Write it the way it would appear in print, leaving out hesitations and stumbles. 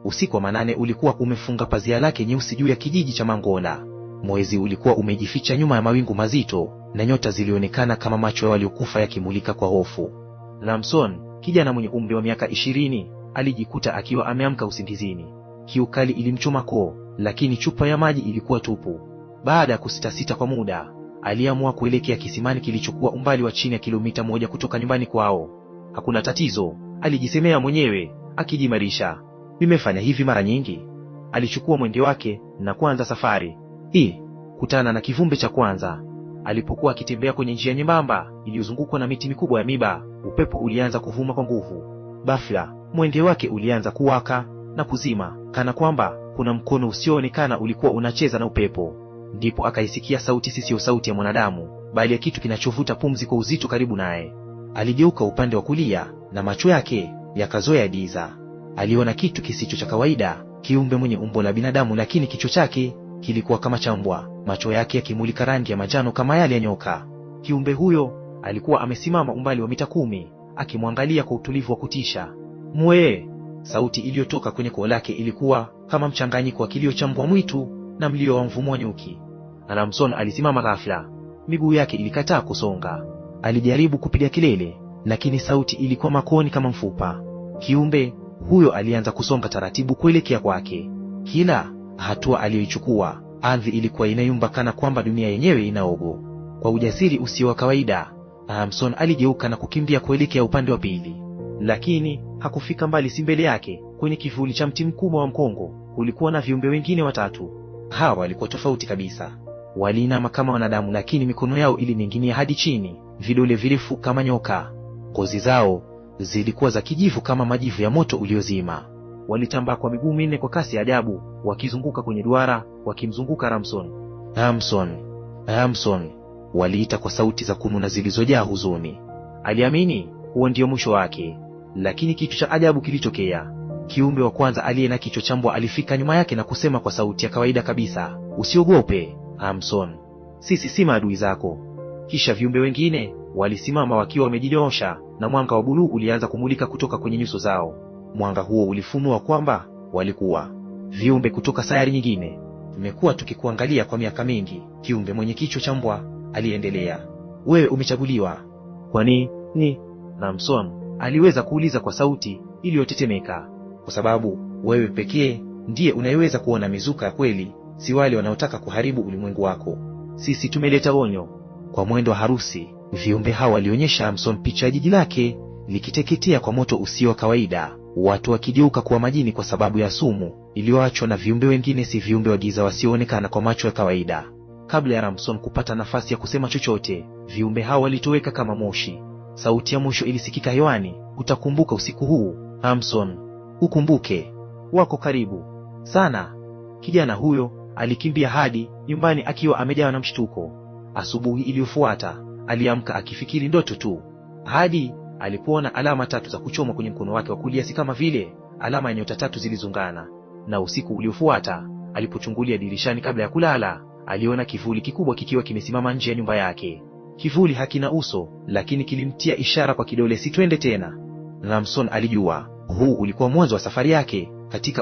Usiku wa manane ulikuwa umefunga pazia lake nyeusi juu ya kijiji cha Mangola. Mwezi ulikuwa umejificha nyuma ya mawingu mazito, na nyota zilionekana kama macho ya waliokufa yakimulika kwa hofu. Ramson, kijana mwenye umri wa miaka 20, alijikuta akiwa ameamka usingizini. Kiu kali ilimchoma koo, lakini chupa ya maji ilikuwa tupu. Baada ya kusitasita kwa muda, aliamua kuelekea kisimani kilichokuwa umbali wa chini ya kilomita 1 kutoka nyumbani kwao. Hakuna tatizo, alijisemea mwenyewe, akijimarisha. Nimefanya hivi mara nyingi. Alichukua mwende wake na kuanza safari. Kutana na kivumbe cha kwanza. Alipokuwa akitembea kwenye njia nyembamba iliyozungukwa na miti mikubwa ya miba, upepo ulianza kuvuma kwa nguvu. Ghafla, mwende wake ulianza kuwaka na kuzima, kana kwamba kuna mkono usioonekana ulikuwa unacheza na upepo. Ndipo akaisikia sauti, sio sauti ya mwanadamu, bali ya kitu kinachovuta pumzi kwa uzito karibu naye. Aligeuka upande wa kulia na macho yake yakazoea giza. Aliona kitu kisicho cha kawaida, kiumbe mwenye umbo la binadamu, lakini kichwa chake kilikuwa kama cha mbwa, macho yake yakimulika rangi ya manjano kama yale ya nyoka. Kiumbe huyo alikuwa amesimama umbali wa mita 10, akimwangalia kwa utulivu wa kutisha. Mwee! Sauti iliyotoka kwenye koo lake ilikuwa kama mchanganyiko wa kilio cha mbwa mwitu na mlio wa mvumo wa nyuki. Ramson alisimama ghafla. Miguu yake ilikataa kusonga. Alijaribu kupiga kelele, lakini sauti ilikuwa makoni kama mfupa. Kiumbe huyo alianza kusonga taratibu kuelekea kwake. Kila hatua aliyoichukua, ardhi ilikuwa inayumba kana kwamba dunia yenyewe inaogo. Kwa ujasiri usio wa kawaida, Ramson aligeuka na kukimbia kuelekea upande wa pili. Lakini hakufika mbali, si mbele yake, kwenye kivuli cha mti mkubwa wa mkongo, kulikuwa na viumbe wengine watatu. Hawa walikuwa tofauti kabisa. Waliinama kama wanadamu, lakini mikono yao ilining'inia hadi chini, vidole virefu kama nyoka. Ngozi zao zilikuwa za kijivu kama majivu ya moto uliozima. Walitambaa kwa miguu minne kwa kasi ya ajabu, wakizunguka kwenye duara, wakimzunguka Ramson. Ramson, Ramson, waliita kwa sauti za kununa zilizojaa huzuni. Aliamini huo ndio mwisho wake, lakini kitu cha ajabu kilitokea. Kiumbe wa kwanza aliye na kichwa cha mbwa alifika nyuma yake na kusema kwa sauti ya kawaida kabisa, usiogope Ramson, sisi si maadui zako. Kisha viumbe wengine walisimama wakiwa wamejinyoosha, na mwanga wa buluu ulianza kumulika kutoka kwenye nyuso zao. Mwanga huo ulifunua kwamba walikuwa viumbe kutoka sayari nyingine. Tumekuwa tukikuangalia kwa miaka mingi, kiumbe mwenye kichwa cha mbwa aliendelea. Wewe umechaguliwa. Kwa nini? Ramson aliweza kuuliza kwa sauti iliyotetemeka. Kwa sababu wewe pekee ndiye unayeweza kuona mizuka ya kweli, si wale wanaotaka kuharibu ulimwengu wako. Sisi tumeleta onyo. Kwa mwendo wa harusi, viumbe hawa walionyesha Ramson picha ya jiji lake likiteketea kwa moto usio wa kawaida, watu wakigeuka kuwa majini kwa sababu ya sumu iliyoachwa na viumbe wengine, si viumbe wa giza wasioonekana kwa macho ya kawaida. Kabla ya Ramson kupata nafasi ya kusema chochote, viumbe hawa walitoweka kama moshi. Sauti ya mwisho ilisikika hewani, utakumbuka usiku huu, Ramson. Ukumbuke, wako karibu sana. Kijana huyo alikimbia hadi nyumbani akiwa amejawa na mshtuko. Asubuhi iliyofuata aliamka akifikiri ndoto tu, hadi alipoona alama 3 za kuchomwa kwenye mkono wake wa kulia, si kama vile alama ya nyota 3 zilizungana. Na usiku uliofuata alipochungulia dirishani kabla ya kulala, aliona kivuli kikubwa kikiwa kimesimama nje ya nyumba yake. Kivuli hakina uso, lakini kilimtia ishara kwa kidole, si twende tena. Ramson alijua huu ulikuwa mwanzo wa safari yake katika